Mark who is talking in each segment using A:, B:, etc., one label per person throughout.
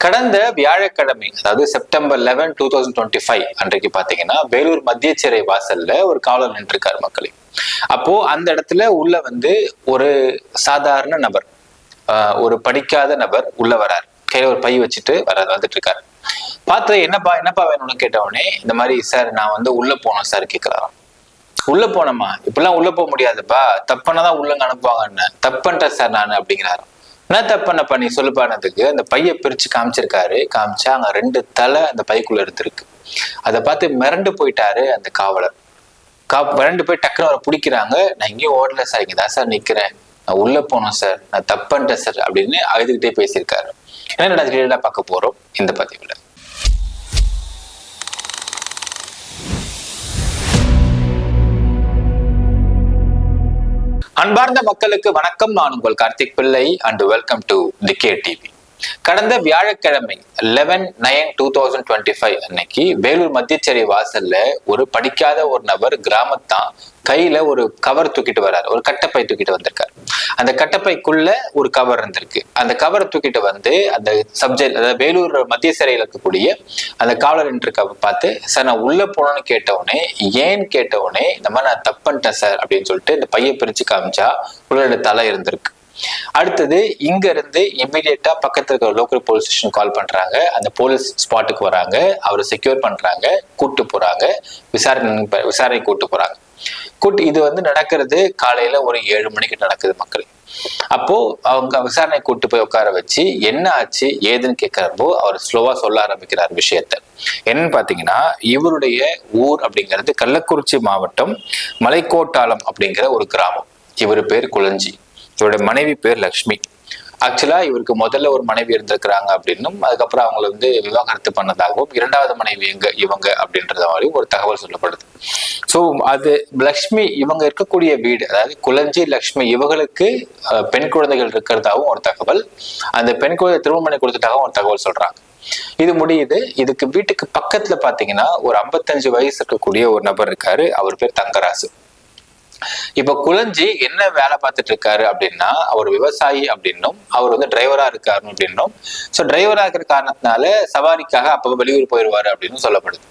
A: கடந்த வியாழக்கிழமை, அதாவது செப்டம்பர் 11, 2025 அன்றைக்கு பாத்தீங்கன்னா வேலூர் மத்திய சிறை வாசல்ல ஒரு காவலர் நின்றுருக்காரு மக்களே. அப்போ அந்த இடத்துல உள்ள ஒரு சாதாரண நபர், ஒரு படிக்காத நபர் உள்ள வராரு. கையில ஒரு பை வச்சுட்டு வந்துட்டு இருக்காரு. பார்த்து என்னப்பா வேணும்னு கேட்டவொடனே, இந்த மாதிரி சார் நான் உள்ள போனோம் சார் கேட்கலாம். உள்ள போனோமா? இப்பெல்லாம் உள்ள போக முடியாதுப்பா, தப்புனாதான் உள்ளங்க அனுப்புவாங்க. தப்புன்ட்ட சார் நான் அப்படிங்கிறாரு. என்ன தப்புன்னப்பா நீ சொல்லுப்பானதுக்கு அந்த பைய பிரிச்சு காமிச்சிருக்காரு. காமிச்சா அங்க 2 தலை அந்த பைக்குள்ள இருந்திருக்கு. அதை பார்த்து மிரண்டு போயிட்டாரு அந்த காவலர். மிரண்டு போய் டக்குனு அவரை பிடிக்கிறாங்க. நான் இங்கேயும் ஓடல சார், இங்கதான் சார் நிக்கிறேன், நான் உள்ள போனோம் சார், நான் தப்புன்ட்டேன் சார் அப்படின்னு அழுதுகிட்டே பேசியிருக்காரு. என்ன நடக்குதுன்னு பார்க்க போறோம் இந்த பதிவுல. அன்பார்ந்த மக்களுக்கு வணக்கம். நான் உங்கள் கார்த்திக் பிள்ளை and welcome to the K TV. கடந்த வியாழக்கிழமை 11/9/2025 அன்னைக்கு வேலூர் மத்திய சிறை வாசல்ல ஒரு படிக்காத ஒரு நபர் கிராமத்தான் கையில ஒரு கவர் தூக்கிட்டு வர்றாரு. ஒரு கட்டப்பை தூக்கிட்டு வந்திருக்காரு. அந்த கட்டப்பைக்குள்ள ஒரு கவர் இருந்திருக்கு. அந்த கவரை தூக்கிட்டு அந்த சப்ஜெக்ட், அதாவது வேலூர் மத்திய சிறையில் இருக்கக்கூடிய அந்த காவலர் இருக்க பார்த்து, சார் நான் உள்ள போனோன்னு கேட்டவுடனே, ஏன்னு கேட்டவுடனே, இந்த மாதிரி நான் தப்புன்ட்டேன் சார் அப்படின்னு சொல்லிட்டு இந்த பையை பிரிச்சு காமிச்சா உள்ள தலை இருந்திருக்கு. அடுத்தது இங்க இருந்து இம்மிடியேட்டா பக்கத்துல இருக்க லோக்கல் போலீஸ் ஸ்டேஷன் கால் பண்றாங்க. அந்த போலீஸ் ஸ்பாட்டுக்கு வராங்க, அவரை செக்யூர் பண்றாங்க, கூட்டு போறாங்க, விசாரணை கூட்டு போறாங்க. இது நடக்கிறது காலையில ஒரு 7 மணிக்கு நடக்குது மக்கள். அப்போ அவங்க விசாரணை கூட்டு போய் உட்கார வச்சு என்ன ஆச்சு ஏதுன்னு கேட்கிறப்போ அவர் ஸ்லோவா சொல்ல ஆரம்பிக்கிறார் விஷயத்த. என்னன்னு பாத்தீங்கன்னா, இவருடைய ஊர் அப்படிங்கிறது கள்ளக்குறிச்சி மாவட்டம் மலைக்கோட்டாளம் அப்படிங்கிற ஒரு கிராமம். இவரு பேர் குளஞ்சி, இவருடைய மனைவி பேர் லக்ஷ்மி. ஆக்சுவலா இவருக்கு முதல்ல ஒரு மனைவி இருந்திருக்கிறாங்க அப்படின்னும், அதுக்கப்புறம் அவங்களை விவாகரத்து பண்ணதாகவும், 2வது மனைவி இவங்க அப்படின்றத மாதிரி ஒரு தகவல் சொல்லப்படுது. சோ அது லக்ஷ்மி இவங்க இருக்கக்கூடிய வீடு, அதாவது குளஞ்சி லக்ஷ்மி இவங்களுக்கு பெண் குழந்தைகள் இருக்கிறதாகவும் ஒரு தகவல், அந்த பெண் குழந்தை திருமணம் கொடுத்ததாகவும் ஒரு தகவல் சொல்றாங்க. இது முடியுது. இதுக்கு வீட்டுக்கு பக்கத்துல பாத்தீங்கன்னா ஒரு 55 வயசு இருக்கக்கூடிய ஒரு நபர் இருக்காரு. அவர் பேர் தங்கராசு. இப்ப குளஞ்சி என்ன வேலை பார்த்துட்டு இருக்காரு அப்படின்னா, அவர் விவசாயி அப்படின்னும், அவர் டிரைவரா இருக்காரு அப்படின்னும், சோ டிரைவரா இருக்கிற காரணத்தினால சவாரிக்காக அப்ப வெளியூர் போயிடுவாரு அப்படின்னு சொல்லப்படுது.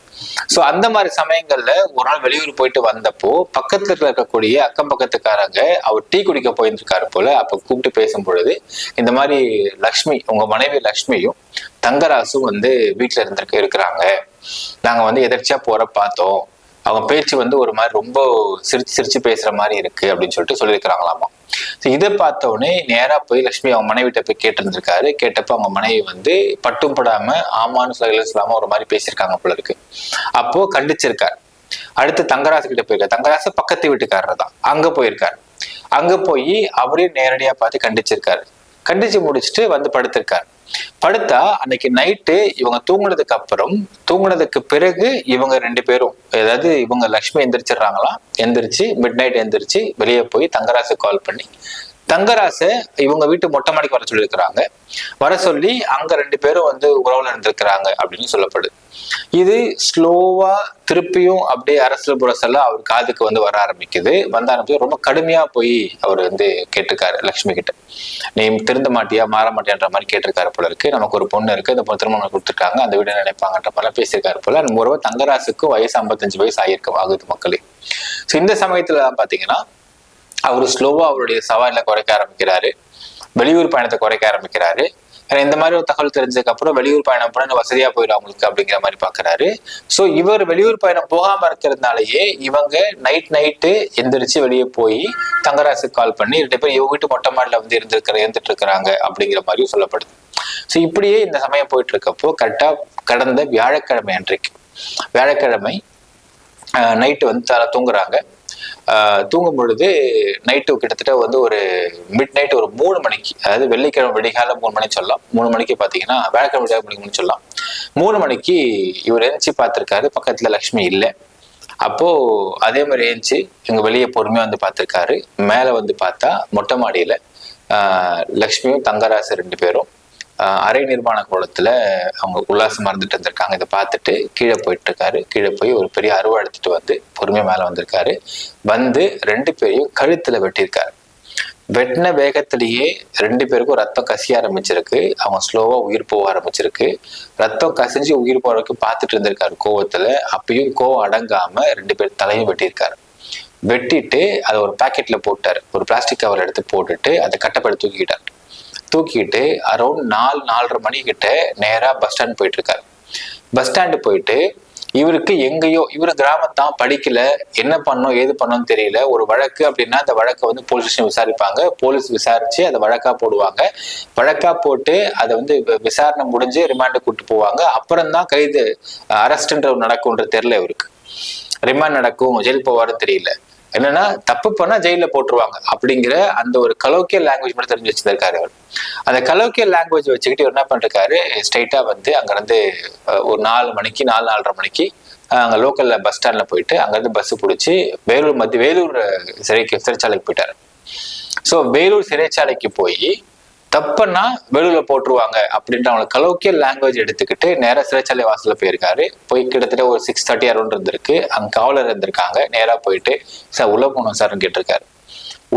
A: சோ அந்த மாதிரி சமயங்கள்ல ஒரு நாள் வெளியூர் போயிட்டு வந்தப்போ பக்கத்துல இருக்கக்கூடிய அக்கம் பக்கத்துக்காரங்க அவர் டீ குடிக்க போயிருந்திருக்காரு போல. அப்ப கூப்பிட்டு பேசும் பொழுது, இந்த மாதிரி லக்ஷ்மி, உங்க மனைவி லக்ஷ்மியும் தங்கராசும் வீட்டுல இருக்கிறாங்க, நாங்க எதர்ச்சியா போற பார்த்தோம், அவங்க பேச்சு ஒரு மாதிரி ரொம்ப சிரிச்சு பேசுற மாதிரி இருக்கு அப்படின்னு சொல்லிட்டு சொல்லியிருக்கிறாங்களாமா. இதை பார்த்த உடனே நேரா போய் லட்சுமி அவங்க மனைவிட்ட போய் கேட்டிருந்திருக்காரு. கேட்டப்ப அவங்க மனைவி பட்டும் படாம ஆமான்னு சொல்லாம ஒரு மாதிரி பேசியிருக்காங்க போல இருக்கு. அப்போ கண்டிச்சிருக்காரு. அடுத்து தங்கராசு கிட்ட போயிருக்காரு. தங்கராசு பக்கத்து வீட்டுக்காரர் தான், அங்க போயிருக்காரு. அங்க போய் அவரே நேரடியா பார்த்து கண்டிச்சிருக்காரு. கண்டிச்சு முடிச்சுட்டு படுத்திருக்காரு. படுத்தா அன்னைக்கு நைட்டு இவங்க தூங்குனதுக்கு பிறகு இவங்க 2 பேரும், அதாவது இவங்க லக்ஷ்மி எந்திரிச்சிடுறாங்களாம். எந்திரிச்சு மிட் நைட் எந்திரிச்சு வெளியே போய் தங்கராசு கால் பண்ணி, தங்கராச இவங்க வீட்டு மொட்டை மாடிக்கு வர சொல்லியிருக்கிறாங்க. வர சொல்லி அங்க 2 பேரும் உறவுல இருந்திருக்கிறாங்க அப்படின்னு சொல்லப்படுது. இது ஸ்லோவா திருப்பியும் அப்படியே அரசியல் புரசல்ல அவர் காதுக்கு வர ஆரம்பிக்குது. ரொம்ப கடுமையா போய் அவர் கேட்டிருக்காரு லக்ஷ்மி கிட்ட, நீ திருந்த மாட்டியா மாற மாட்டியான்ற மாதிரி கேட்டிருக்காரு போல இருக்கு. நமக்கு ஒரு பொண்ணு இருக்கு, இந்த பொண்ணு திருமணம் கொடுத்துருக்காங்க, அந்த வீடு நினைப்பாங்கன்ற மாதிரி பேசியிருக்காரு போல. ஒருவர் தங்கராசுக்கு வயசு 55 வயசு ஆகுது மக்களே. சோ இந்த சமயத்துல தான் பாத்தீங்கன்னா அவரு ஸ்லோவா அவருடைய சவாரில குறைக்க ஆரம்பிக்கிறாரு, வெளியூர் பயணத்தை குறைக்க ஆரம்பிக்கிறாரு. இந்த மாதிரி ஒரு தகவல் தெரிஞ்சதுக்கு அப்புறம் வெளியூர் பயணம் போனா வசதியா போயிடும் அவங்களுக்கு அப்படிங்கிற மாதிரி பாக்குறாரு. சோ இவர் வெளியூர் பயணம் போகாம இருக்கிறதுனாலயே இவங்க நைட்டு எந்திரிச்சு வெளியே போய் தங்கராசுக்கு கால் பண்ணி 2 பேரும் இவங்க வீட்டு மொட்டை மாடில இருந்துட்டு இருக்கிறாங்க அப்படிங்கிற மாதிரியும் சொல்லப்படுது. சோ இப்படியே இந்த சமயம் போயிட்டு இருக்கப்போ கரெக்டா கடந்த வியாழக்கிழமை வியாழக்கிழமை நைட்டு தூங்குறாங்க. தூங்கும் பொழுது நைட்டு கிட்டத்தட்ட ஒரு மிட் நைட் ஒரு 3 மணிக்கு, அதாவது வெள்ளிக்கிழமை விடிகால 3 மணி சொல்லலாம், 3 மணிக்கு பாத்தீங்கன்னா வியாழக்கிழமை சொல்லலாம், 3 மணிக்கு இவர் எழுந்துச்சு பார்த்திருக்காரு. பக்கத்துல லக்ஷ்மி இல்லை. அப்போ அதே மாதிரி எழுந்துச்சு இவங்க வெளியே பொறுமையா பார்த்திருக்காரு. மேல பார்த்தா மொட்டை மாடியில லக்ஷ்மியும் தங்கராசு 2 பேரும் அரை நிர்மாண கோலத்துல அவங்க உல்லாசமா இருந்துட்டு இருந்திருக்காங்க. இதை பார்த்துட்டு கீழே போயிட்டு இருக்காரு. கீழே போய் ஒரு பெரிய அருவா எடுத்துட்டு பொறுமையா மேல வந்திருக்காரு. 2 பேரையும் கழுத்துல வெட்டியிருக்காரு. வெட்டின வேகத்திலேயே 2 பேருக்கும் ரத்தம் கசிய ஆரம்பிச்சிருக்கு. அவங்க ஸ்லோவா உயிர் போக ஆரம்பிச்சிருக்கு. ரத்தம் கசிஞ்சு உயிர் போற வரைக்கும் பார்த்துட்டு இருந்திருக்காரு கோவத்துல. அப்பயும் கோவம் அடங்காம 2 பேர் தலையும் வெட்டியிருக்காரு. வெட்டிட்டு அதை ஒரு பாக்கெட்ல போட்டாரு. ஒரு பிளாஸ்டிக் கவர் எடுத்து போட்டுட்டு அதை கட்டப்படி தூக்கிட்டார். தூக்கிட்டு அரௌண்ட் 4-4:30 மணி கிட்ட நேரா பஸ் ஸ்டாண்ட் போயிட்டு இருக்காரு. பஸ் ஸ்டாண்டு போயிட்டு இவருக்கு எங்கேயோ, இவரு கிராமத்தான், படிக்கல, என்ன பண்ணோம் ஏது பண்ணோம்னு தெரியல. ஒரு வழக்கு அப்படின்னா அந்த வழக்கை வந்து போலீஸ் ஸ்டேஷன் விசாரிப்பாங்க. போலீஸ் விசாரிச்சு அதை வழக்கா போடுவாங்க. வழக்கா போட்டு அதை வந்து விசாரணை முடிஞ்சு ரிமாண்டு கூட்டு போவாங்க. அப்புறம் தான் கைது அரெஸ்ட்ன்ற நடக்கும்ன்ற தெரியல இவருக்கு. ரிமாண்ட் நடக்கும், ஜெயில் போவாருன்னு தெரியல. என்னன்னா தப்பு பண்ணா ஜெயில போட்டுருவாங்க அப்படிங்கிற அந்த ஒரு கலோக்கியல் லாங்குவேஜ் மட்டும் தெரிஞ்சு வச்சிருக்காரு அவர். அந்த கலோக்கியல் லாங்குவேஜ் வச்சுக்கிட்டு என்ன பண்ணிருக்காரு, ஸ்ட்ரைட்டா வந்து அங்க இருந்து ஒரு 4 மணிக்கு 4-4:30 மணிக்கு அங்க லோக்கல்ல பஸ் ஸ்டாண்ட்ல போயிட்டு அங்கிருந்து பஸ் பிடிச்சி வேலூர் சிறைச்சாலைக்கு போயிட்டாரு. ஸோ வேலூர் சிறைச்சாலைக்கு போய் தப்புன்னா வேலூர்ல போட்டுருவாங்க அப்படின்ற அவங்களுக்கு கலோக்கியல் லாங்குவேஜ் எடுத்துக்கிட்டு நேரா சிறைச்சாலை வாசல்ல போயிருக்காரு. போய் கிட்டத்தட்ட ஒரு 6:30 அரௌண்ட் இருந்திருக்கு. அங்க காவலர் இருந்திருக்காங்க. நேரா போயிட்டு சார் உள்ள போகணும் சார்ன்னு கேட்டிருக்காரு.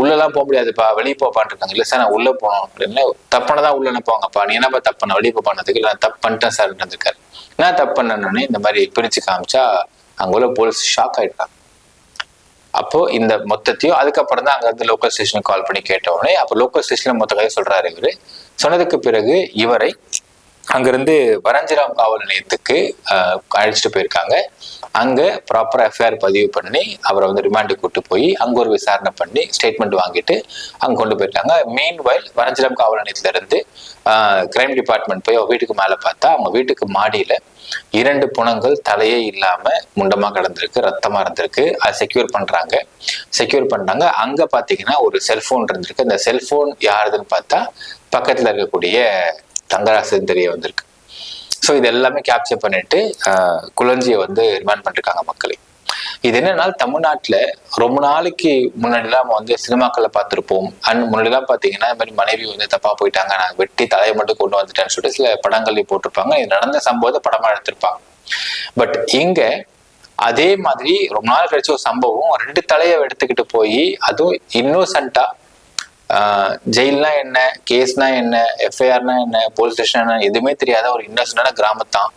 A: உள்ளெல்லாம் போக முடியாதுப்பா, வெளியே போப்பான் இருக்காங்க. இல்ல சார் நான் உள்ள போனோம் அப்படின்னு. தப்புனதான் உள்ள அனுப்புவாங்கப்பா, நீ என்னப்பா தப்பு பண்ண, வெளியே போனதுக்கு நான் தப்பு பண்ணிட்டேன் சார் இருந்திருக்காரு. நான் தப்பு பண்ணணும்னு இந்த மாதிரி பிரிச்சு காமிச்சா அங்க உள்ள போலீஸ் ஷாக் ஆயிட்டாங்க. அப்போ இந்த மொத்தத்தையும் அதுக்கப்புறம் தான் அங்க இருந்து லோக்கல் ஸ்டேஷனுக்கு கால் பண்ணி கேட்டவுடனே அப்போ லோக்கல் ஸ்டேஷன்ல மொத்த கதை சொல்றாரு இவரு. சொன்னதுக்கு பிறகு இவரை அங்கிருந்து வரஞ்சிராம் காவல் நிலையத்துக்கு அழைச்சிட்டு போயிருக்காங்க. அங்க ப்ராப்பரா எஃப்ஐஆர் பதிவு பண்ணி அவரை வந்து ரிமாண்டு கூட்டு போய் அங்க ஒரு விசாரணை பண்ணி ஸ்டேட்மெண்ட் வாங்கிட்டு அங்க கொண்டு போயிருக்காங்க. மீன்வைல் வரஞ்சிராம் காவல் நிலையத்துல இருந்து கிரைம் டிபார்ட்மெண்ட் போய் வீட்டுக்கு மேல பார்த்தா அவங்க வீட்டுக்கு மாடியில 2 புணங்கள் தலையே இல்லாம முண்டமா கிடந்திருக்கு, ரத்தமா இருந்திருக்கு. அதை செக்யூர் பண்றாங்க. அங்க பாத்தீங்கன்னா ஒரு செல்போன் இருந்திருக்கு. அந்த செல்போன் யாருதுன்னு பார்த்தா பக்கத்துல இருக்கக்கூடிய தங்கராசன் தெரிய வந்திருக்கு. ஸோ இது எல்லாமே கேப்சர் பண்ணிட்டு குளஞ்சியை வந்து ரிமாண்ட் பண்ணிருக்காங்க மக்களே. இது என்னன்னா தமிழ்நாட்டுல ரொம்ப நாளைக்கு முன்னாடிலாம் நம்ம வந்து சினிமாக்களை பார்த்திருப்போம். முன்னாடிலாம் பாத்தீங்கன்னா இந்த மாதிரி மனைவி வந்து தப்பா போயிட்டாங்க, நான் வெட்டி தலையை மட்டும் கொண்டு வந்துட்டேன்னு சொல்லிட்டு சில படங்கள்லயும் போட்டிருப்பாங்க. இது நடந்த சம்பவத்தை படமா எடுத்திருப்பாங்க. பட் இங்க அதே மாதிரி ரொம்ப நாள் கழிச்ச ஒரு சம்பவம், 2 தலையை எடுத்துக்கிட்டு போய் அதுவும் இன்னோசென்ட்டா ஜெயில்னா என்ன, கேஸ்னா என்ன, எஃப்ஐஆர்னா என்ன, போலீஸ் ஸ்டேஷன் என்ன, எதுவுமே தெரியாத ஒரு இன்னோசென்டான கிராமத்தான்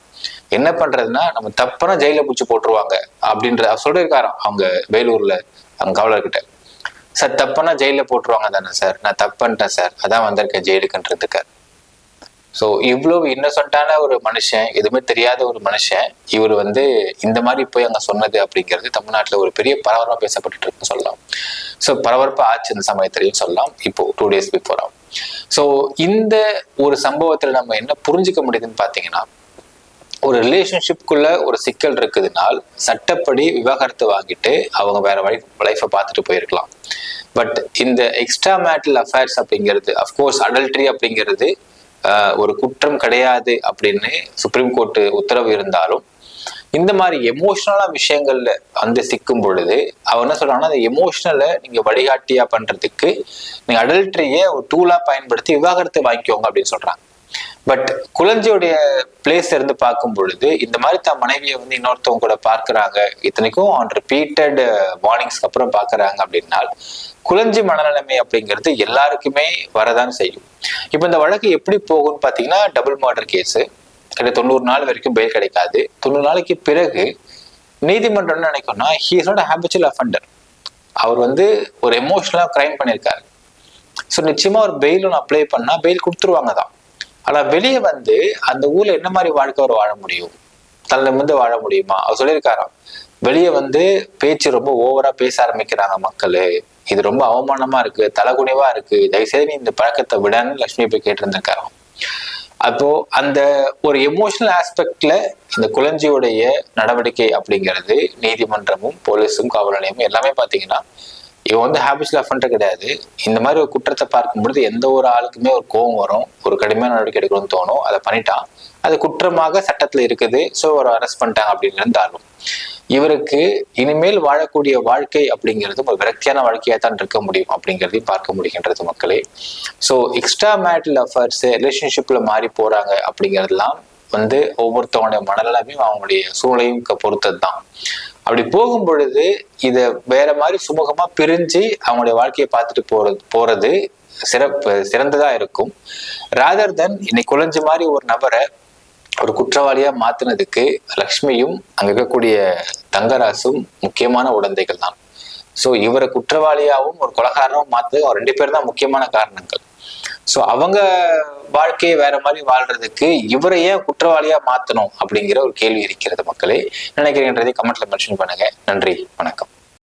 A: என்ன பண்றதுன்னா நம்ம தப்புனா ஜெயில பிடிச்சி போட்டுருவாங்க அப்படின்ற சொல்லியிருக்காராம் அவங்க வேலூர்ல அவங்க காவலர்கிட்ட. சார் தப்புனா ஜெயில போட்டுருவாங்க தானே சார், நான் தப்பு பண்ணிட்டேன் சார், அதான் வந்திருக்கேன் ஜெயிலுக்குன்றதுக்கார். ஸோ இவ்வளவு இன்னசென்ட்டான ஒரு மனுஷன், எதுவுமே தெரியாத ஒரு மனுஷன் இவர் வந்து இந்த மாதிரி போய் அங்க சொன்னது அப்படிங்கிறது தமிழ்நாட்டுல ஒரு பெரிய பரபரப்பா பேசப்பட்டு இருக்குன்னு சொல்லலாம். ஸோ பரபரப்பா ஆச்சு இந்த சமயத்திலையும் சொல்லலாம். இப்போ 2 days பிஃபோர் ஆகும். ஸோ இந்த ஒரு சம்பவத்துல நம்ம என்ன புரிஞ்சுக்க முடியுதுன்னு பாத்தீங்கன்னா, ஒரு ரிலேஷன்ஷிப்குள்ள ஒரு சிக்கல் இருக்குதுனால் சட்டப்படி விவாகரத்து வாங்கிட்டு அவங்க வேற லைஃபை பார்த்துட்டு போயிருக்கலாம். பட் இந்த எக்ஸ்ட்ரா மேரிட்டல் அஃபேர்ஸ் அப்படிங்கிறது, அஃப்கோர்ஸ் அடல்ட்ரி அப்படிங்கிறது ஒரு குற்றம் கிடையாது அப்படின்னு சுப்ரீம் கோர்ட் உத்தரவு இருந்தாலும் இந்த மாதிரி எமோஷனலா விஷயங்கள்ல வந்து சிக்கும் பொழுது அவன் என்ன சொல்றாங்கன்னா, அந்த எமோஷனலை நீங்க வழிகாட்டியா பண்றதுக்கு நீங்க அடல்ட்ரியை ஒரு டூலா பயன்படுத்தி விவாகரத்து வாங்கிக்கோங்க அப்படின்னு சொல்றாங்க. பட் குளஞ்சியோடைய பிளேஸ் இருந்து பார்க்கும் பொழுது இந்த மாதிரி தான் மனைவியை வந்து இன்னொருத்தவங்க கூட பார்க்கறாங்க, இத்தனைக்கும் ஆன் ரிப்பீட்டட் வார்னிங்ஸ்க்கு அப்புறம் பார்க்கறாங்க அப்படின்னா குளஞ்சி மனநிலைமை அப்படிங்கிறது எல்லாருக்குமே வரதான் செய்யும். இப்ப இந்த வழக்கு எப்படி போகும்னு பாத்தீங்கன்னா, டபுள் மர்டர் கேஸ் 90 நாள் வரைக்கும் பெயில் கிடைக்காது. 90 நாளைக்கு பிறகு நீதிமன்றம் நினைக்கும்னா he is not a habitual offender, அவர் வந்து ஒரு எமோஷனலா கிரைம் பண்ணியிருக்காரு. ஸோ நிச்சயமா ஒரு பெயில் ஒன்று அப்ளை பண்ணா பெயில் கொடுத்துருவாங்க தான். ஆனா வெளியே வந்து அந்த ஊர்ல என்ன மாதிரி வாழ்க்கை அவர் வாழ முடியும், தன்னை வந்து வாழ முடியுமா? அவர் சொல்லியிருக்காராம், வெளியே வந்து பேச்சு ரொம்ப ஓவரா பேச ஆரம்பிக்கிறாங்க மக்களு, இது ரொம்ப அவமானமா இருக்கு, தலைகுனிவா இருக்கு, தயவுசெய்து இந்த பழக்கத்தை விடன்னு லட்சுமி போய் கேட்டிருந்திருக்காராம். அப்போ அந்த ஒரு எமோஷனல் ஆஸ்பெக்ட்ல இந்த குளஞ்சியுடைய நடவடிக்கை அப்படிங்கிறது நீதிமன்றமும் போலீஸும் காவல் நிலையமும் எல்லாமே பாத்தீங்கன்னா, இவன் வந்து ஹேபிச்சுவல் அஃபெண்டர் கிடையாது. இந்த மாதிரி ஒரு குற்றத்தை பார்க்கும் பொழுது எந்த ஒரு ஆளுக்குமே ஒரு கோபம் வரும், ஒரு கடுமையான நடவடிக்கை எடுக்கணும்னு தோணும். அதை பண்ணிட்டான், அது குற்றமாக சட்டத்துல இருக்குது, ஸோ ஒரு அரெஸ்ட் பண்ணிட்டாங்க அப்படின்னு இருந்தாலும் இவருக்கு இனிமேல் வாழக்கூடிய வாழ்க்கை அப்படிங்கிறது ஒரு விரக்தியான வாழ்க்கையா தான் இருக்க முடியும் அப்படிங்கிறதையும் பார்க்க முடிகின்றது மக்களே. ஸோ எக்ஸ்ட்ரா மேரிட்டல் அஃபேர்ஸ் ரிலேஷன்ஷிப்ல மாறி போறாங்க அப்படிங்கிறதுலாம் வந்து ஒவ்வொருத்தவங்களுடைய மனநிலைமையும் அவங்களுடைய சூழ்நிலையும் பொறுத்தது தான். அப்படி போகும் பொழுது இத வேற மாதிரி சுமூகமா பிரிஞ்சு அவங்களுடைய வாழ்க்கையை பார்த்துட்டு போறது சிறந்ததா இருக்கும். ராதர் தன் இன்னைக்கு குழஞ்ச மாதிரி ஒரு நபரை ஒரு குற்றவாளியா மாத்தினதுக்கு லக்ஷ்மியும் அங்க இருக்கக்கூடிய தங்கராசும் முக்கியமான உடந்தைகள் தான். சோ இவரை குற்றவாளியாவும் ஒரு கொலைகாரனும் மாத்து அவர் 2 பேர் தான் முக்கியமான காரணங்கள். சோ அவங்க வாழ்க்கையை வேற மாதிரி வாழ்றதுக்கு இவரை ஏன் குற்றவாளியா மாத்தணும் அப்படிங்கிற ஒரு கேள்வி இருக்கிறது. மக்களே நினைக்கிறீங்கன்றதை கமெண்ட்ல மென்ஷன் பண்ணுங்க. நன்றி, வணக்கம்.